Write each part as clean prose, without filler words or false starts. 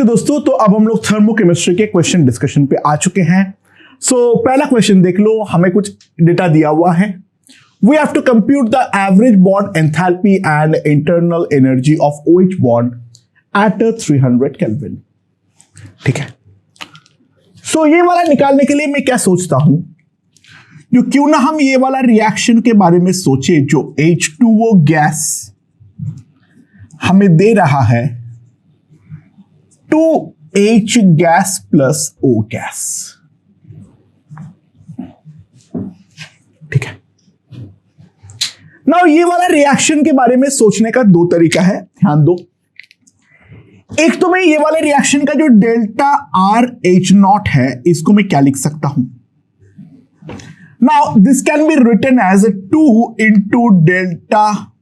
दोस्तों, तो अब हम लोग थर्मोकेमिस्ट्री के क्वेश्चन डिस्कशन पे आ चुके हैं। पहला क्वेश्चन देख लो, हमें कुछ डेटा दिया हुआ है। We have to compute the average bond enthalpy and internal energy of OH bond at 300 kelvin. ठीक है, ये वाला निकालने के लिए मैं क्या सोचता हूं, जो क्यों ना हम ये वाला रिएक्शन के बारे में सोचे, जो H2O गैस हमें दे रहा है 2H gas plus O gas. ठीक है, नाउ ये वाला रिएक्शन के बारे में सोचने का दो तरीका है, ध्यान दो। एक तो मैं ये वाले रिएक्शन का जो डेल्टा RH0 है, इसको मैं क्या लिख सकता हूं। Now this can be written as 2 into delta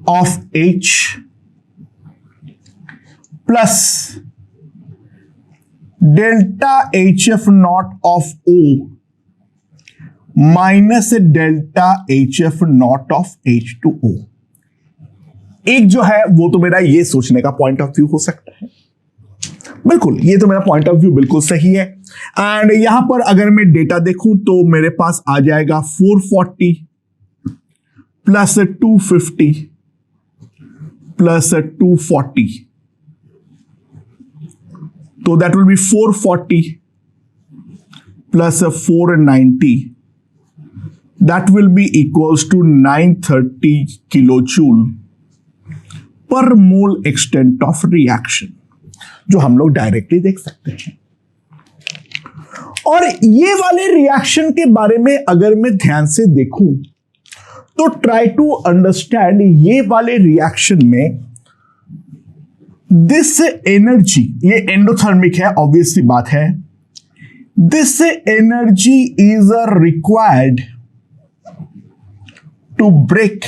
of H plus delta HF0 of O minus delta HF0 of H2O। एक जो है वो तो मेरा ये सोचने का पॉइंट ऑफ व्यू हो सकता है, बिल्कुल ये तो मेरा पॉइंट ऑफ व्यू बिल्कुल सही है। एंड यहां पर अगर मैं डेटा देखूं तो मेरे पास आ जाएगा 440 प्लस 250 प्लस 240, तो that will be 440 plus 490, that will be equals to 930 kilo joule per mole extent of reaction, जो हम लोग डायरेक्टली देख सकते हैं। और ये वाले रिएक्शन के बारे में अगर मैं ध्यान से देखूं तो ट्राई टू अंडरस्टैंड ये वाले रिएक्शन में दिस एनर्जी, ये एंडोथर्मिक है, ऑब्वियसली बात है। This energy is required to break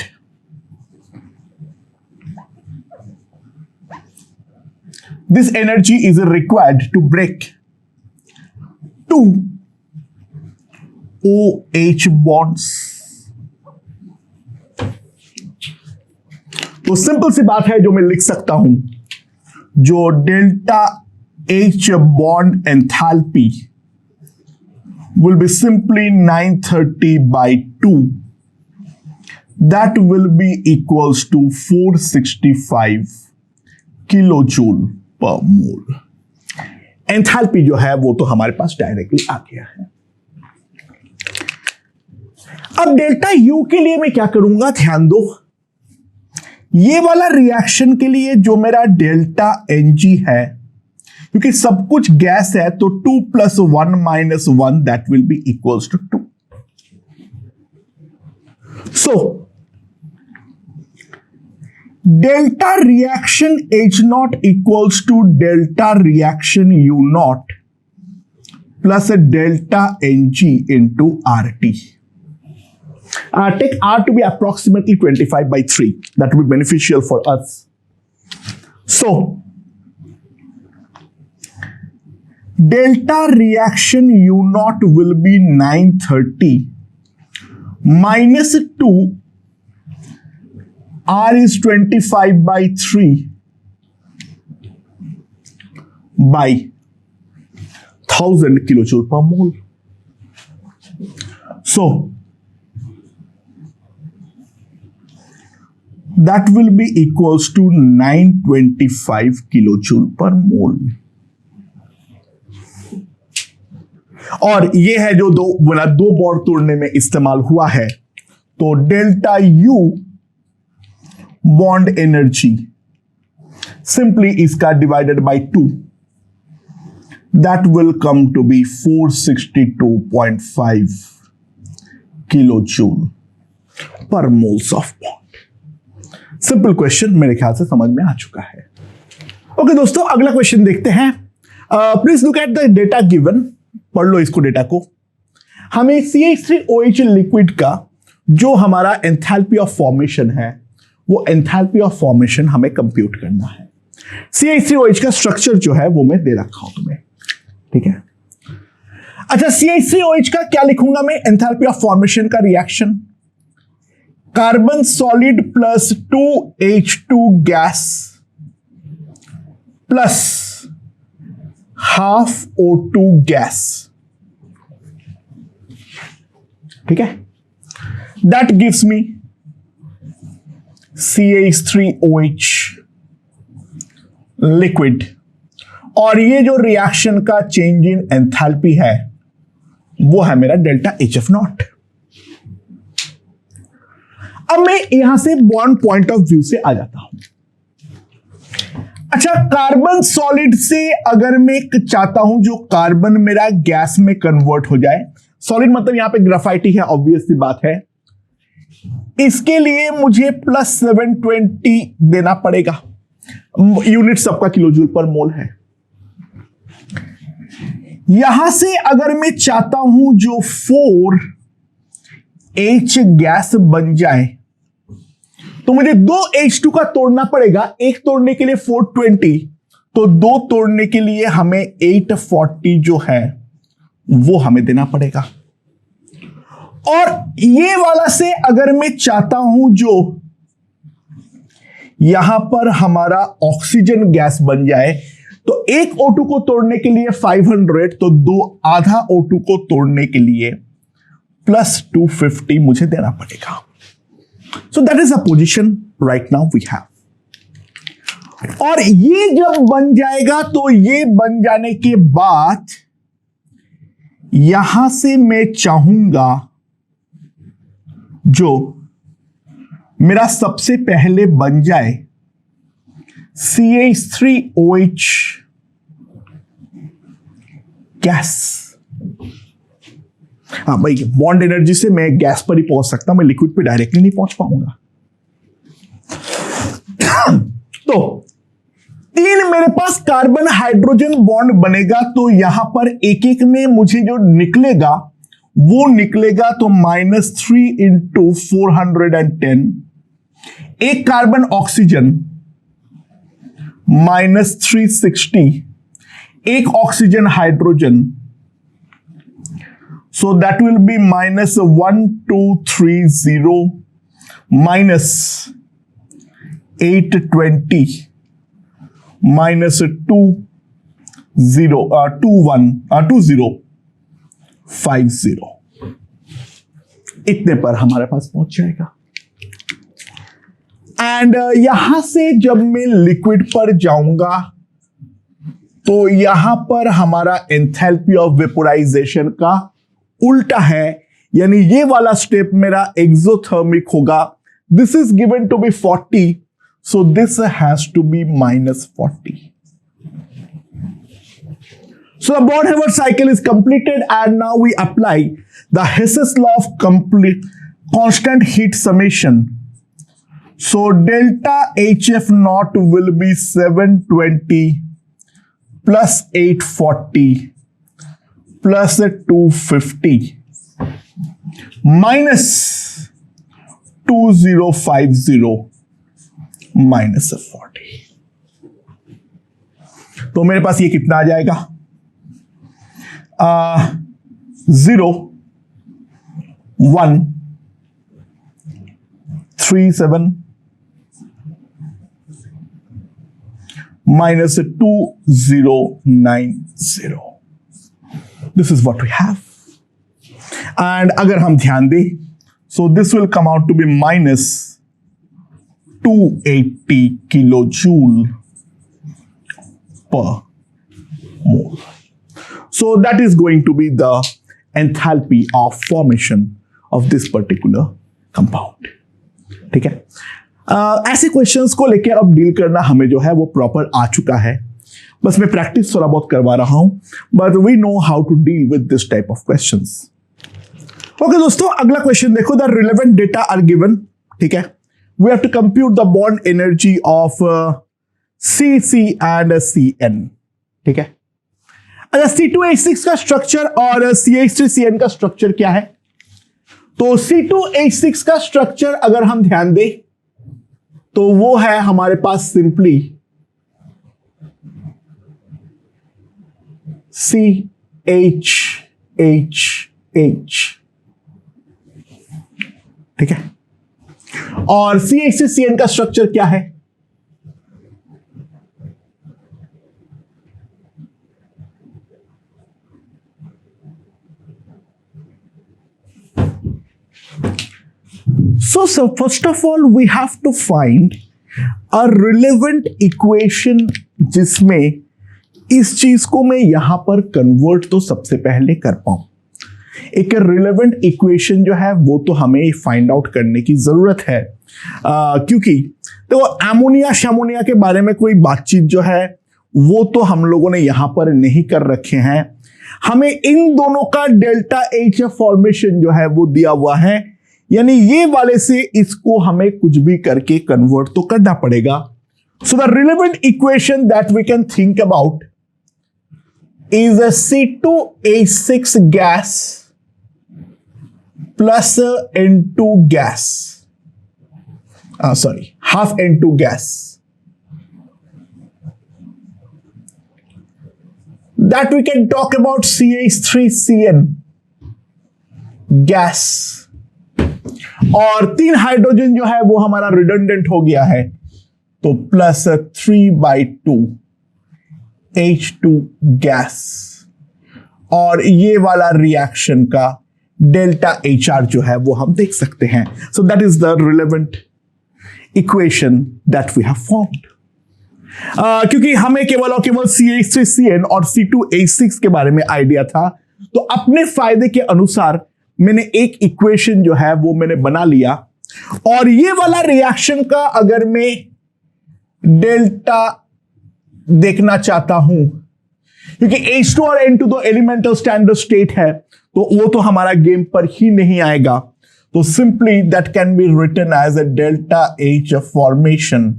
this energy is required to break two OH bonds। तो सिंपल सी बात है जो मैं लिख सकता हूं, जो delta H bond enthalpy will be simply 930 by 2, that will be equals to 465 kilo joule per mole. Enthalpy जो है वो तो हमारे पास डायरेक्टली आ गया है। अब डेल्टा U के लिए मैं क्या करूंगा, ध्यान दो। ये वाला रिएक्शन के लिए जो मेरा डेल्टा Ng है, क्योंकि सब कुछ गैस है, तो 2 plus 1 minus 1 that will be equals to 2। So delta reaction H0 equals to delta reaction U0 plus delta Ng into RT। Take R to be approximately 25 by 3. That will be beneficial for us. So, delta reaction U0 will be 930 minus 2, R is 25 by 3 by 1000 kilojoule per mole. So, that will be equals to 925 kilojoule per mole। और ये है जो दो bond तोड़ने में इस्तेमाल हुआ है, तो delta U bond energy simply इसका divided by 2, that will come to be 462.5 kilo joule per moles of bond. Simple question मेरे ख्याल से समझ में आ चुका है। ओके दोस्तों, अगला क्वेश्चन देखते हैं। Please look at the data given, पढ़ लो इसको डेटा को। हमें CH3OH लिक्विड का जो हमारा एंथैल्पी ऑफ फॉर्मेशन है, वो एंथैल्पी ऑफ फॉर्मेशन हमें कंप्यूट करना है। CH3OH का स्ट्रक्चर जो है वो मैं दे रखा हूं तुम्हें, ठीक है। अच्छा, CH3OH का क्या लिखूंगा मैं, एंथैल्पी ऑफ फॉर्मेशन का reaction carbon solid plus 2H2 gas plus half O2 gas, ठीक है, that gives me CH3OH liquid. और ये जो रिएक्शन का चेंज इन एंथैल्पी है वो है मेरा डेल्टा HF नॉट। अब मैं यहां से बॉन्ड पॉइंट ऑफ व्यू से आ जाता हूं। अच्छा, कार्बन सॉलिड से अगर मैं चाहता हूं जो कार्बन मेरा गैस में कन्वर्ट हो जाए, सॉलिड मतलब यहां पे ग्राफाइट ही है, ऑब्वियस सी बात है, इसके लिए मुझे प्लस 720 देना पड़ेगा। यूनिट सबका किलोजूल पर मोल है। यहां से अगर मैं चाहता हूं जो 4H गैस बन जाए तो मुझे 2 H2 का तोड़ना पड़ेगा। एक तोड़ने के लिए 420, तो 2 तोड़ने के लिए हमें 840 जो है वो हमें देना पड़ेगा। और ये वाला से अगर मैं चाहता हूं जो यहां पर हमारा ऑक्सीजन गैस बन जाए, तो एक O2 को तोड़ने के लिए 500, तो 2 आधा O2 को तोड़ने के लिए प्लस 250 मुझे देना पड़ेगा। So that is a position right now we have. और ये जब बन जाएगा तो ये बन जाने के बाद यहां से मैं चाहूंगा जो मेरा सबसे पहले बन जाए CH3OH गैस। हाँ भाई, बॉन्ड एनर्जी से मैं गैस पर ही पहुंच सकता हूं, मैं लिक्विड पे डायरेक्टली नहीं पहुंच पाऊंगा। तो 3 मेरे पास कार्बन हाइड्रोजन बॉन्ड बनेगा, तो यहां पर एक एक में मुझे जो निकलेगा वो निकलेगा तो -3 इंटू 410। एक कार्बन ऑक्सीजन -360, एक oxygen hydrogen, so that will be -1230 minus 820 minus 2050 इतने पर हमारे पास पहुंच जाएगा। एंड यहां से जब मैं लिक्विड पर जाऊंगा तो यहां पर हमारा एंथैल्पी ऑफ वेपोराइजेशन का उल्टा है, यानी ये वाला स्टेप मेरा एक्सोथर्मिक होगा। This is given to be 40, so this has to be -40। So the Born-Haber cycle is completed, and now we apply the Hess's law of constant heat summation. So delta HF naught will be 720 plus 840 plus 250 minus 2050 minus 40। तो मेरे पास ये कितना आ जाएगा? 0 1 3 7 minus 2090। This is what we have. And अगर हम ध्यान दें, so this will come out to be minus 280 kilojoule per mole. So that is going to be the enthalpy of formation of this particular compound. ठीक है, ऐसे questions को लेकर अब डील करना हमें जो है वो प्रॉपर आ चुका है, बस मैं प्रैक्टिस थोड़ा बहुत करवा रहा हूं, but we know how to deal with this type of questions. Okay दोस्तों, अगला क्वेश्चन देखो। The relevant data are given, ठीक है, we have to compute the bond energy of CC and CN, ठीक है। अच्छा, C2H6 का स्ट्रक्चर और CH3CN का स्ट्रक्चर क्या है? तो C2H6 का स्ट्रक्चर अगर हम ध्यान दें तो वो है हमारे पास सिंपली CHHH, ठीक है। और CH3CN का स्ट्रक्चर क्या है? So first of all we have to find a relevant equation जिसमें इस चीज को मैं यहां पर कन्वर्ट तो सबसे पहले कर पाऊं। एक रिलेवेंट इक्वेशन जो है वो तो हमें फाइंड आउट करने की जरूरत है, क्योंकि तो एमोनिया शमोनिया के बारे में कोई बातचीत जो है वो तो हम लोगों ने यहां पर नहीं कर रखे हैं। हमें इन दोनों का डेल्टा एच फॉर्मेशन जो है वो दिया हुआ है, यानी ये वाले से इसको हमें कुछ भी करके कन्वर्ट तो करना पड़ेगा। So the relevant equation that we can think about is a C2H6 gas plus N2 gas. Half N2 gas. That we can talk about CH3CN gas. और 3 हाइड्रोजन जो है वो हमारा रिडंडेंट हो गया है, तो प्लस 3/2 H2 गैस, और ये वाला रिएक्शन का डेल्टा HR जो है वो हम देख सकते हैं। So that is the relevant equation that we have formed. क्योंकि हमें केवल और केवल CH3CN और C2H6 के बारे में आइडिया था, तो अपने फायदे के अनुसार मैंने एक इक्वेशन जो है वो मैंने बना लिया, और ये वाला रिएक्शन का अगर मैं डेल्टा देखना चाहता हूं, क्योंकि H2 और N2 तो एलिमेंटल स्टैंडर्ड स्टेट है, तो वो तो हमारा गेम पर ही नहीं आएगा, तो simply that can be written as a delta H formation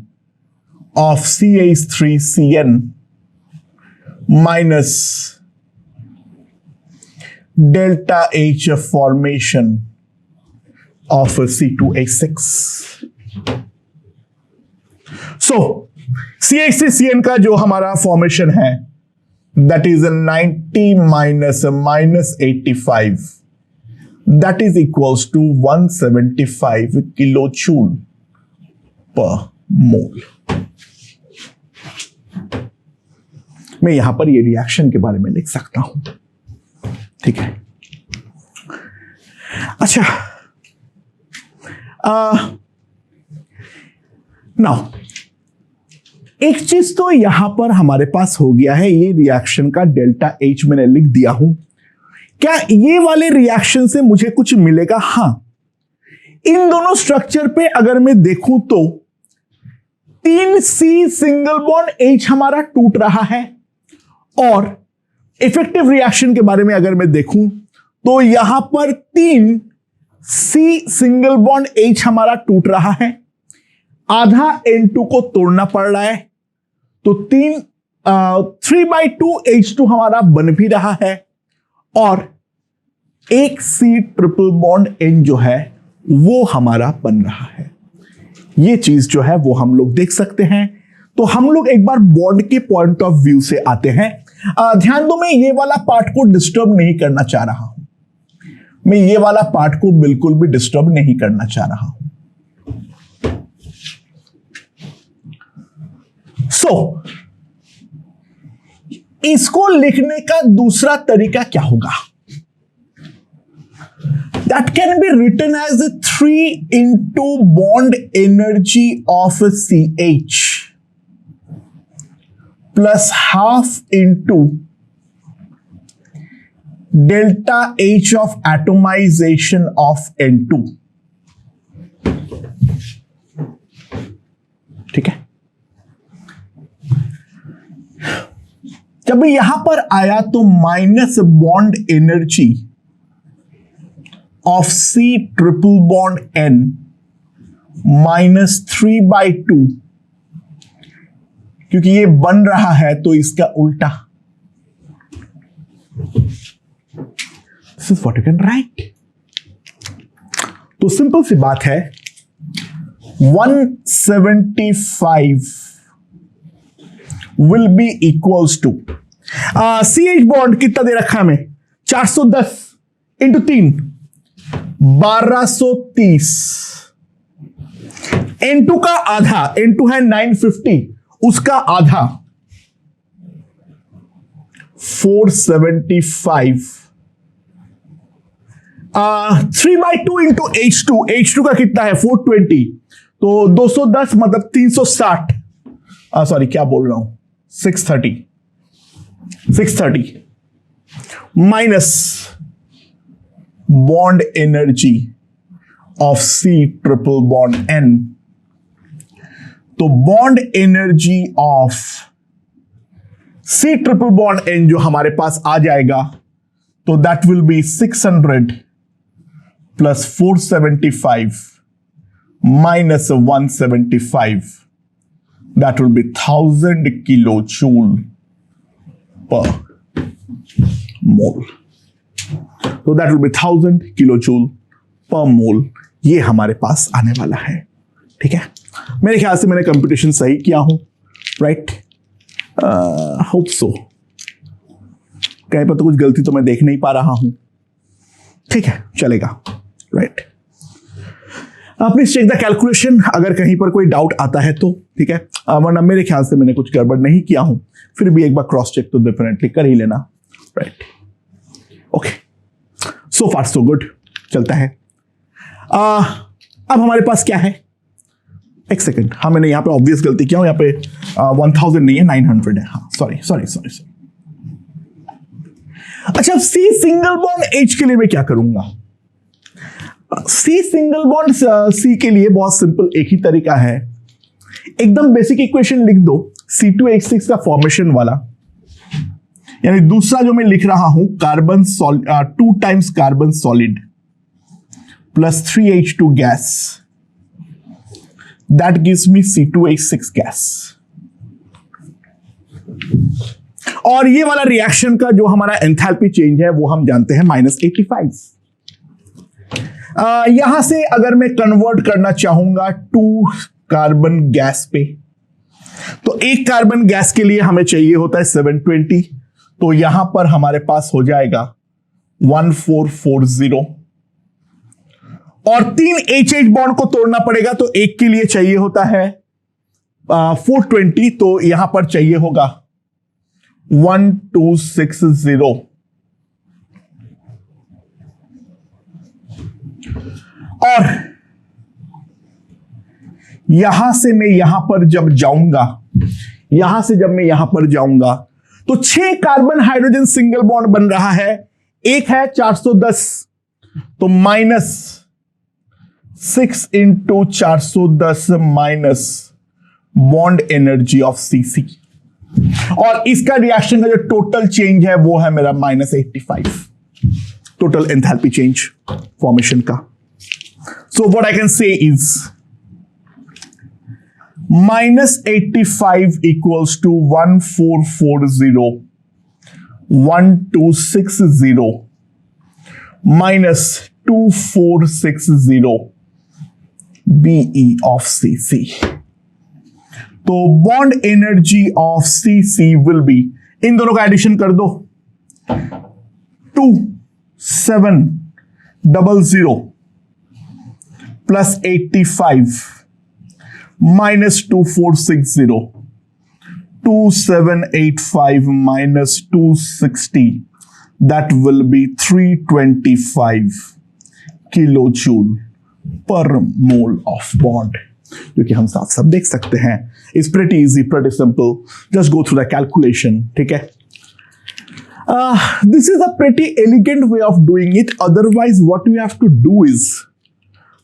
of CH3CN minus delta H formation of C2H6। So CH3CN का जो हमारा फॉर्मेशन है that is 90 minus 85, that is equals to 175 kilo joule per mole. मैं यहां पर ये reaction के बारे में लिख सकता हूं, ठीक है। अच्छा, नाउ एक चीज तो यहां पर हमारे पास हो गया है, ये रिएक्शन का डेल्टा H मैंने लिख दिया हूं। क्या ये वाले रिएक्शन से मुझे कुछ मिलेगा? हां, इन दोनों स्ट्रक्चर पे अगर मैं देखूं तो 3C सिंगल बॉन्ड H हमारा टूट रहा है, और इफेक्टिव रिएक्शन के बारे में अगर मैं देखूं तो यहां पर 3C सिंगल बॉन्ड H हमारा टूट रहा है, आधा N2 को तोड़ना पड़ रहा है, तो 3/2 H2 हमारा बन भी रहा है, और एक C ट्रिपल बॉन्ड N जो है वो हमारा बन रहा है। ये चीज जो है वो हम लोग देख सकते हैं। तो हम लोग एक बार बॉन्ड के पॉइंट ऑफ व्यू से आते हैं। ध्यान दो, मैं ये वाला पार्ट को डिस्टर्ब नहीं करना चाह रहा हूं, मैं ये वाला पार्ट को बिल्कुल भी डिस्टर्ब नहीं करना चाह रहा हूं। इसको लिखने का दूसरा तरीका क्या होगा? That can be written as 3 into bond energy of CH plus half into delta H of atomization of N2। ठीक है, जब यहां पर आया तो minus bond energy of C triple bond N minus 3/2, क्योंकि ये बन रहा है तो इसका उल्टा, this is what you can write. तो सिंपल सी बात है, 175 will be equals to CH bond कितना दे रखा है हमें, 410 इंटू 3 1230, N2 का आधा, N2 है 950, उसका आधा 475 3/2 इंटू H2 का कितना है 420, तो 210 मतलब 360, सॉरी क्या बोल रहा हूं 630 minus bond energy of C triple bond N, तो bond energy of C triple bond N जो हमारे पास आ जाएगा, तो that will be 600 plus 475 minus 175, that will be 1000 kilo joule per mole, तो that will be 1000 kilo joule per mole, ये हमारे पास आने वाला है। ठीक है, मेरे ख्याल से मैंने कंप्यूटेशन सही किया हूं, राइट, होप सो, कहीं पर तो कुछ गलती तो मैं देख नहीं पा रहा हूं। ठीक है, चलेगा, right. Please check the calculation अगर कहीं पर कोई डाउट आता है तो, ठीक है, वरना मेरे ख्याल से मैंने कुछ गड़बड़ नहीं किया हूं, फिर भी एक बार क्रॉस चेक तो डेफिनेटली कर ही लेना, राइट। ओके, सो फार सो गुड, चलता है। अब हमारे पास क्या है, एक सेकंड, हाँ मैंने यहां पे ऑब्वियस गलती किया हूं, यहां पे 1000 नहीं है 900 है, हाँ सॉरी। अच्छा, C सिंगल बॉन्ड H के लिए मैं क्या करूंगा? C सिंगल बॉन्ड C के लिए बहुत सिंपल एक ही तरीका है, एकदम बेसिक इक्वेशन लिख दो C2H6 का फॉर्मेशन वाला, यानी दूसरा जो मैं लिख रहा हूं carbon 2 times carbon solid plus 3H2 gas, that gives me C2H6 gas. और ये वाला रिएक्शन का जो हमारा एंथैल्पी चेंज है वो हम जानते हैं -85। यहां से अगर मैं कन्वर्ट करना चाहूंगा 2 कार्बन गैस पे, तो एक कार्बन गैस के लिए हमें चाहिए होता है 720, तो यहां पर हमारे पास हो जाएगा 1440, और 3 H बॉन्ड को तोड़ना पड़ेगा, तो एक के लिए चाहिए होता है 420, तो यहां पर चाहिए होगा 1260, और यहां से मैं यहां पर जब जाऊंगा, मैं यहां पर जाऊंगा तो 6 कार्बन हाइड्रोजन सिंगल बॉन्ड बन रहा है, एक है 410, तो -6 into 410 minus bond energy of CC, और इसका रिएक्शन का जो टोटल चेंज है वो है मेरा -85, टोटल एंथैल्पी चेंज फॉर्मेशन का। So what I can say is -85 equals to 1440 1260 minus 2460 BE of CC। तो bond energy of CC will be, इन दोनों का एडिशन कर दो, 2700 plus 85 minus 2460, 2785 minus 260, that will be 325 kilo joule per mole of bond, जो कि हम साफ साफ देख सकते हैं। It's pretty easy, pretty simple, just go through the calculation. ठीक है, this is a pretty elegant way of doing it. Otherwise what you have to do is,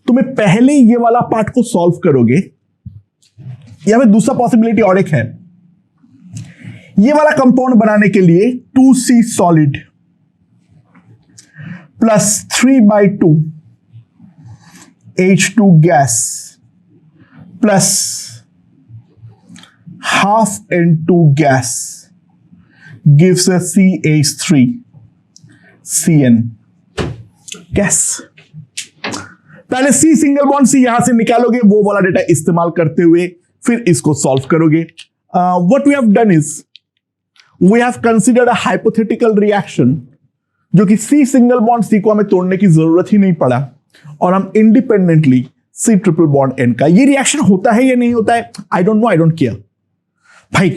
तुम्हें पहले ये वाला पार्ट को सॉल्व करोगे, या फिर दूसरा पॉसिबिलिटी और एक है, ये वाला कंपाउंड बनाने के लिए 2C solid plus 3/2 H2 gas plus half N2 gas gives a CH3CN gas. पहले C सिंगल बॉन्ड C यहां से निकालोगे, वो वाला डेटा इस्तेमाल करते हुए फिर इसको सॉल्व करोगे। What we have done is we have considered a hypothetical reaction, जो कि C सिंगल बॉन्ड C को हमें तोड़ने की जरूरत ही नहीं पड़ा, और हम independently C triple bond N का, ये रिएक्शन होता है या नहीं होता है, I don't know, I don't care भाई,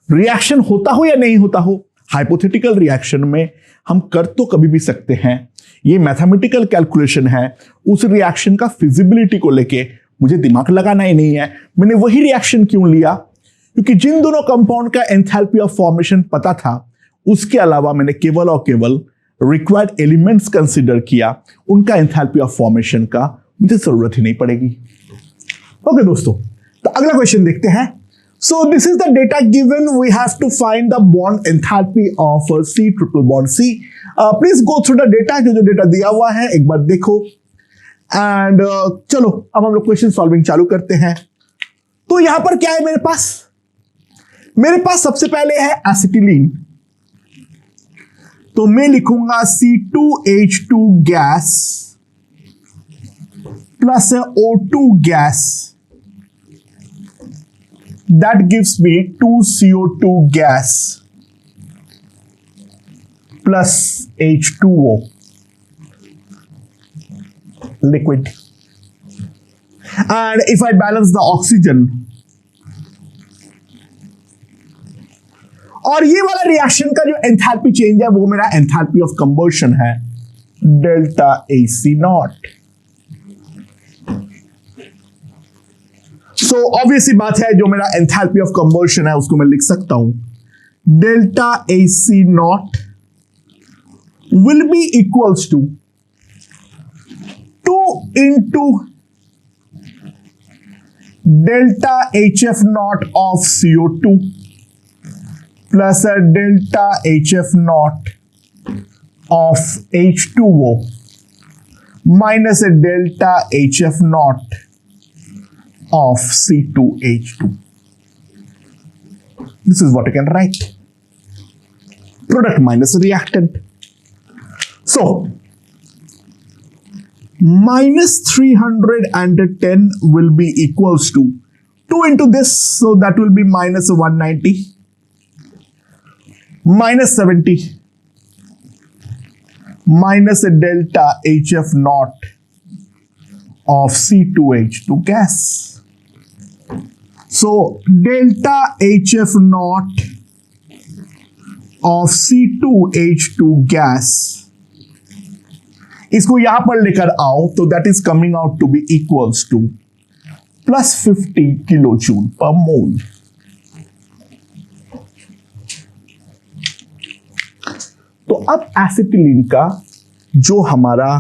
रिएक्शन होता हो या नहीं होता हो, हाइपोथेटिकल रिएक्शन में हम कर तो कभी भी सकते हैं, ये मैथमेटिकल कैलकुलेशन है, उस रिएक्शन का फिजिबिलिटी को लेके मुझे दिमाग लगाना ही नहीं है। मैंने वही रिएक्शन क्यों लिया? क्योंकि जिन दोनों कंपाउंड का एंथैल्पी ऑफ फॉर्मेशन पता था, उसके अलावा मैंने केवल और केवल रिक्वायर्ड एलिमेंट्स कंसीडर किया, उनका एंथैल्पी ऑफ फॉर्मेशन का मुझे जरूरत ही नहीं पड़ेगी। ओके दोस्तों, तो अगला क्वेश्चन देखते हैं। So this is the data given. We have to find the bond enthalpy of C triple bond C. Please go through the data. जो डेटा दिया हुआ है एक बार देखो। एंड चलो अब हम लोग क्वेश्चन सॉल्विंग चालू करते हैं। तो यहां पर क्या है मेरे पास? मेरे पास सबसे पहले है एसिटिलीन। तो मैं लिखूंगा C2H2 gas plus O2 gas, that gives me 2CO2 gas plus H2O liquid. And if I balance the oxygen, और ये वाला रिएक्शन का जो एंथैल्पी चेंज है वो मेरा एंथैल्पी ऑफ कंबशन है, delta AC not. So obvious बात है, जो मेरा एंथैल्पी ऑफ कंबशन है उसको मैं लिख सकता हूं, delta AC not will be equals to 2 into delta HF not of CO2 plus delta HF not of H2O minus delta HF not of C2H2. This is what I can write. Product minus reactant. So, minus 310 will be equals to 2 into this, so that will be minus 190, minus 70, minus delta HF naught of C2H2 gas. So delta HF naught of C2H2 gas, इसको यहां पर लेकर आओ तो that is coming out to be equals to plus 50 kilo joule per mole. तो अब acetylene का जो हमारा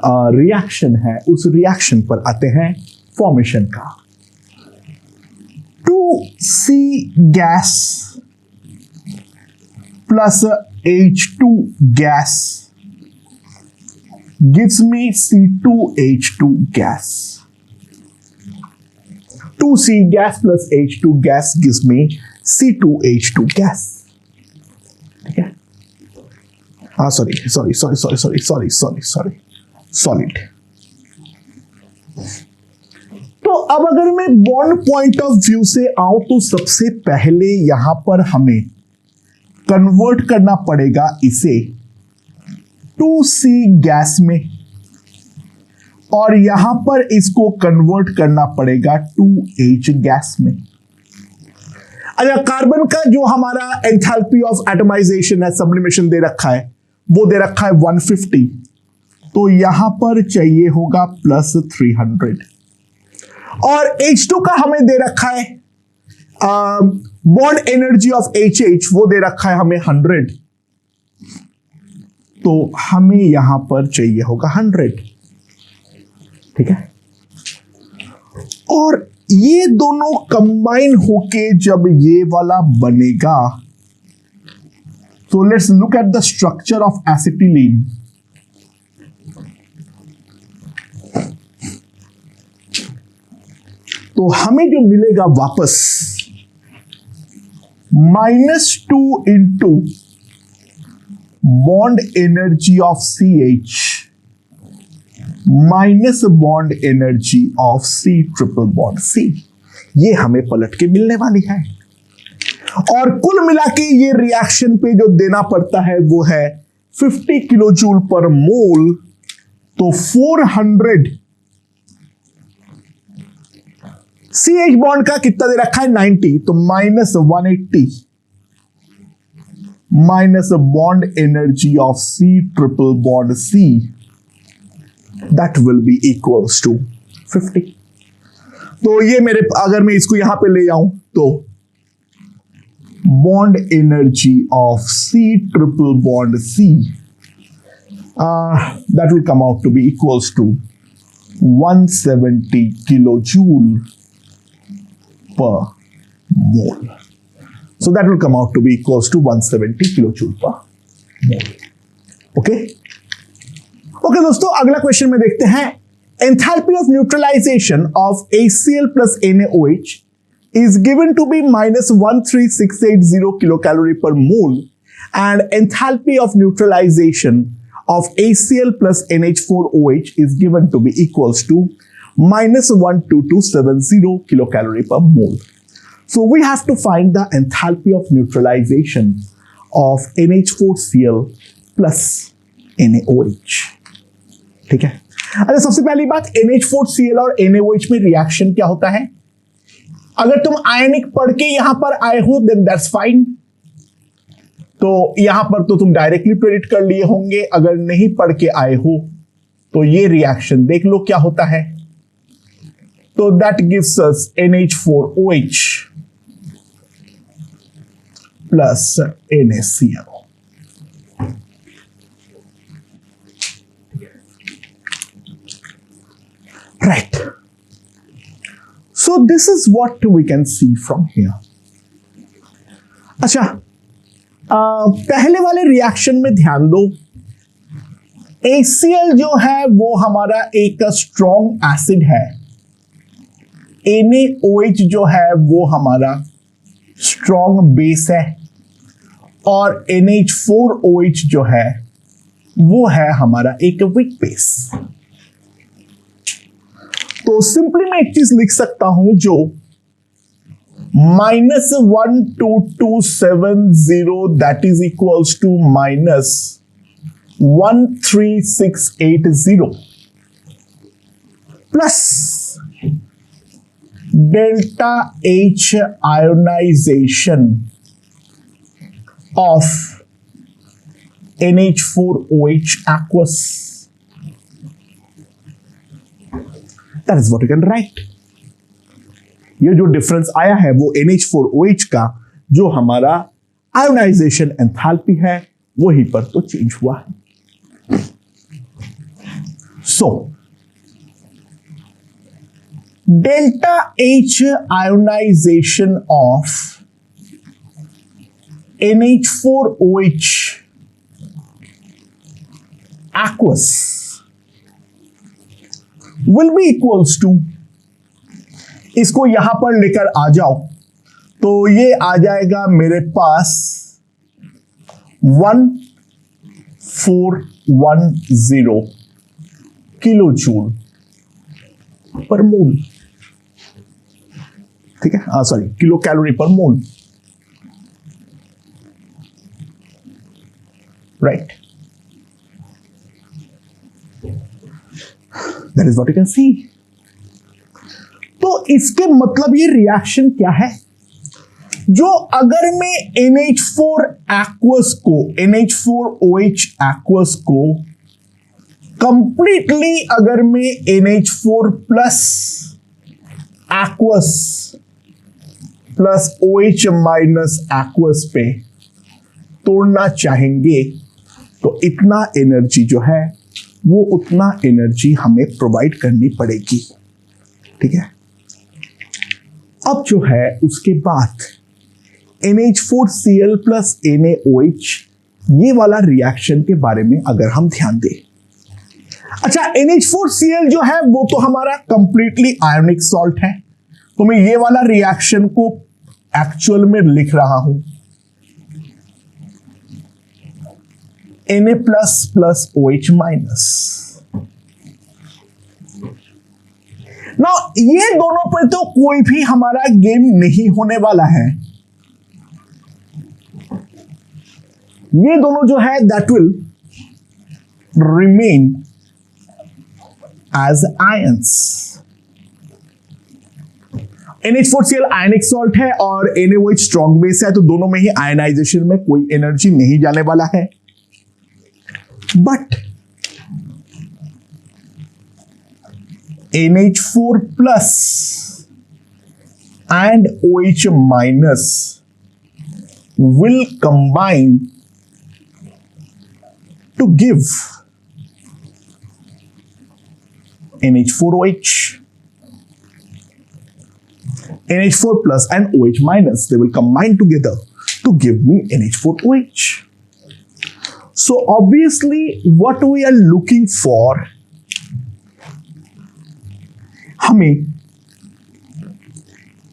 रिएक्शन है, उस रिएक्शन पर आते हैं फॉर्मेशन का। 2C gas plus H2 gas gives me C2H2 gas. 2C gas plus H2 gas gives me C2H2 gas. ठीक है? हाँ सॉरी सॉलिड। तो अब अगर मैं बॉन्ड पॉइंट ऑफ व्यू से आऊं तो सबसे पहले यहां पर हमें कन्वर्ट करना पड़ेगा इसे 2C गैस में, और यहां पर इसको कन्वर्ट करना पड़ेगा 2H गैस में। अच्छा, कार्बन का जो हमारा एंथैल्पी ऑफ एटमाइजेशन है, सब्लिमेशन दे रखा है, वो दे रखा है 150, तो यहां पर चाहिए होगा प्लस 300, और H2 का हमें दे रखा है बॉन्ड एनर्जी ऑफ HH, वो दे रखा है हमें 100, तो हमें यहां पर चाहिए होगा 100। ठीक है, और ये दोनों कंबाइन होके जब ये वाला बनेगा, तो let's look at the structure of acetylene. तो हमें जो मिलेगा वापस -2 into bond energy of CH minus bond energy of C triple bond C, ये हमें पलट के मिलने वाली है। और कुल मिला के ये रिएक्शन पे जो देना पड़ता है वो है 50 किलो जूल पर मोल। तो 400 CH बॉन्ड का कितना दे रखा है 90, तो -180 minus a bond energy of C triple bond C, that will be equals to 50. तो ये मेरे, अगर मैं इसको यहां पे ले जाऊं तो bond energy of C triple bond C, that will come out to be equals to 170 kilojoule per mole. So that will come out to be equals to 170 kilojoule per mole. Okay? Okay दोस्तों, अगला question में देखते हैं. Enthalpy of neutralization of HCl plus NaOH is given to be minus 13680 kilocalorie per mole, and enthalpy of neutralization of HCl plus NH4OH is given to be equals to minus 12270 kilocalorie per mole. So we have to find the enthalpy of neutralization of NH4Cl plus NaOH. ठीक है. अरे सबसे पहली बात, NH4Cl और NaOH में reaction क्या होता है? अगर तुम आयनिक पढ़ के यहां पर आए हो देन दैट्स फाइन, तो यहां पर तो तुम डायरेक्टली प्रेडिक्ट कर लिए होंगे. अगर नहीं पढ़ के आए हो तो ये रिएक्शन देख लो क्या होता है. तो that gives us NH4OH plus NaCl. Right. So this is what we can see from here. अच्छा, पहले वाले रिएक्शन में ध्यान दो. HCl जो है वो हमारा एक स्ट्रॉन्ग एसिड है. NaOH जो है वो हमारा स्ट्रॉन्ग बेस है, और NH4OH जो है वो है हमारा एक वीक बेस. तो सिंपली मैं एक चीज लिख सकता हूं, जो minus 12270 that is equals to minus 13680 plus delta H ionization of NH4OH aqueous. That is what you can write. ये जो डिफरेंस आया है वो NH4OH का जो हमारा आयोनाइजेशन एंथैल्पी है वही पर तो चेंज हुआ है. So delta H ionization of NH4OH aqueous will be equals to, इसको यहां पर लेकर आ जाओ तो ये आ जाएगा मेरे पास 1410 किलोजूल पर मोल. ठीक है, sorry, kilo calorie per mole. Right. That is what you can see. तो इसके मतलब ये रिएक्शन क्या है, जो अगर मैं NH4 aqueous को, NH4OH aqueous को कंप्लीटली अगर मैं NH4 plus aqueous plus OH minus aqueous पे तोड़ना चाहेंगे तो इतना एनर्जी जो है वो उतना एनर्जी हमें प्रोवाइड करनी पड़ेगी. ठीक है. अब जो है उसके बाद NH4Cl प्लस NaOH ये वाला रिएक्शन के बारे में अगर हम ध्यान दें. अच्छा, NH4Cl जो है वो तो हमारा कंप्लीटली आयोनिक सॉल्ट है, तो मैं ये वाला रिएक्शन को एक्चुअल में लिख रहा हूं Na plus plus OH minus. ना ये दोनों पर तो कोई भी हमारा गेम नहीं होने वाला है. ये दोनों जो है that will remain as ions. NH4Cl ionic salt है और NaOH स्ट्रॉन्ग बेस है, तो दोनों में ही आयनाइजेशन में कोई एनर्जी नहीं जाने वाला है। But NH4 plus and OH minus will combine to give NH4OH. NH4 plus and OH minus, they will combine together to give me NH4OH. So obviously what we are looking for, हमें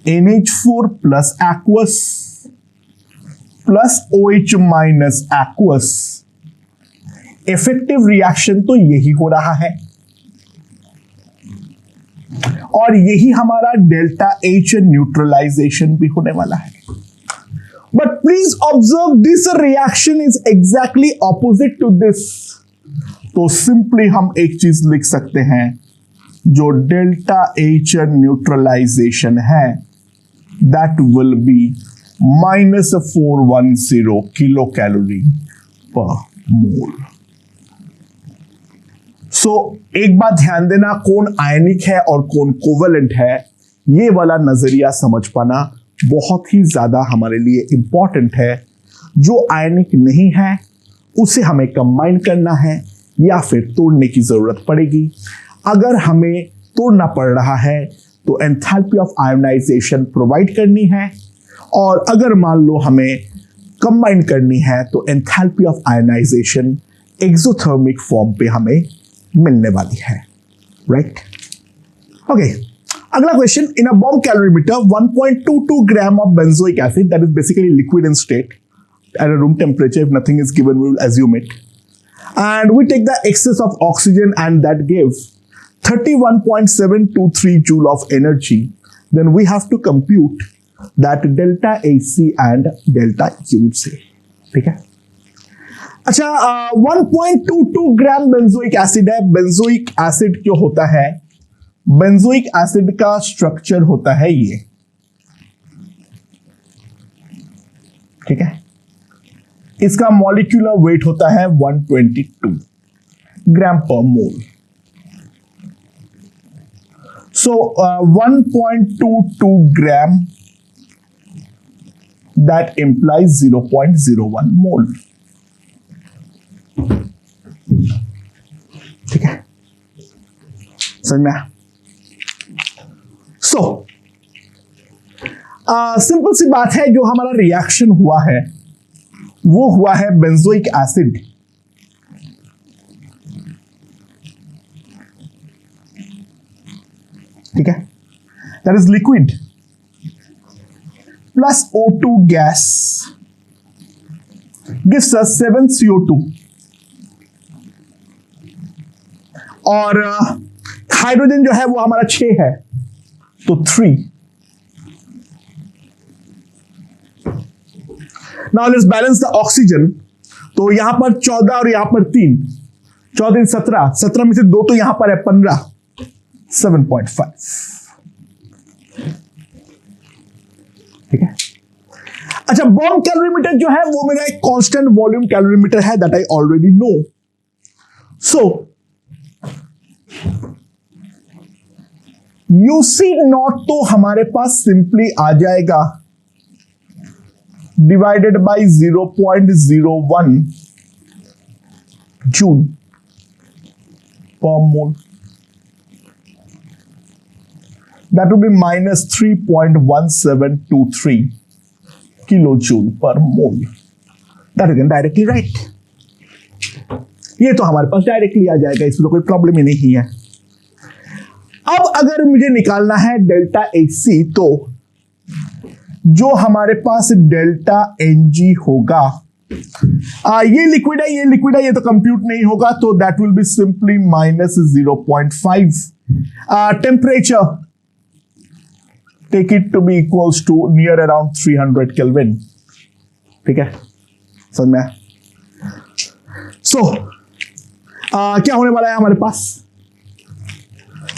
NH4 plus aqueous plus OH minus aqueous effective reaction तो यही हो रहा है और यही हमारा delta H neutralisation भी होने वाला है। But please observe this reaction is exactly opposite to this. तो सिंपली हम एक चीज लिख सकते हैं, जो डेल्टा H न्यूट्रलाइजेशन है that will be -410 kilo calorie per mole. सो एक बात ध्यान देना, कौन आयनिक है और कौन कोवेलेंट है, ये वाला नजरिया समझ पाना बहुत ही ज्यादा हमारे लिए इंपॉर्टेंट है। जो आयनिक नहीं है उसे हमें कंबाइन करना है या फिर तोड़ने की जरूरत पड़ेगी। अगर हमें तोड़ना पड़ रहा है तो एंथैल्पी ऑफ आयोनाइजेशन प्रोवाइड करनी है, और अगर मान लो हमें कंबाइन करनी है तो enthalpy of ionization exothermic form पे हमें मिलने वाली है, राइट? ओके, अगला question, in a bomb calorimeter 1.22 gram of benzoic acid that is basically liquid in state at a room temperature, if nothing is given we will assume it, and we take the excess of oxygen and that gives 31.723 joule of energy, then we have to compute that delta AC and delta UC। ठीक है, अच्छा 1.22 ग्राम benzoic acid है। Benzoic acid क्यों होता है? Benzoic acid का structure होता है ये, ठीक है, इसका मॉलिक्यूलर वेट होता है 122 ग्राम पर मोल। So 1.22 gram, that implies 0.01 mole। ठीक है, समझ में? So सिंपल सी बात है, जो हमारा रिएक्शन हुआ है वो हुआ है बेंजोइक एसिड ठीक है, that is liquid plus O2 gas gives us 7 CO2 और हाइड्रोजन जो है वो हमारा 6 है, तो 3। Now let's balance the oxygen. तो यहां पर 14 और यहां पर 3, 14 17, 17 में से 2 तो यहां पर है 15, 7.5। ठीक है, अच्छा बॉम्ब कैलोरीमीटर जो है वो मेरा एक कांस्टेंट वॉल्यूम कैलोरीमीटर है, that I already know. So UC not तो हमारे पास सिंपली आ जाएगा divided by 0.01 joule per mole, that will be minus 3.1723 kilojoule per mole। That is directly right। ये तो हमारे पास डायरेक्टली आ जाएगा, इसमें तो कोई प्रॉब्लम ही नहीं है। अब अगर मुझे निकालना है डेल्टा HC, तो जो हमारे पास डेल्टा NG होगा, ये लिक्विड है, ये लिक्विड है, ये तो कंप्यूट नहीं होगा, तो that will be simply minus 0.5। Temperature take it to be equals to near around 300 Kelvin। ठीक है, समझ में? So क्या होने वाला है हमारे पास?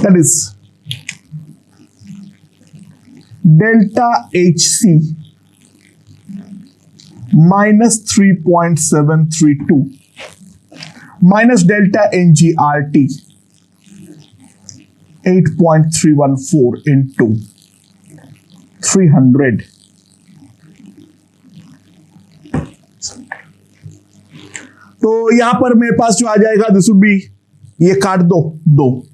That is delta H C -3.732 minus delta N G R T 8.314 into 300। तो यहां पर मेरे पास जो आ जाएगा दिस वुड बी, ये काट दो दो,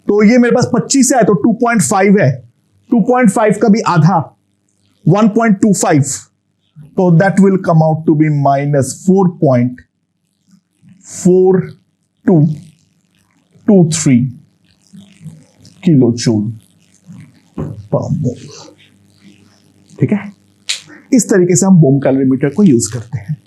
तो ये मेरे पास 25 है तो 2.5 है, 2.5 का भी आधा 1.25, तो that will come out to be -4.4223 kilo joule per mole. ठीक है, इस तरीके से हम बोम कैलोरीमीटर को यूज करते हैं।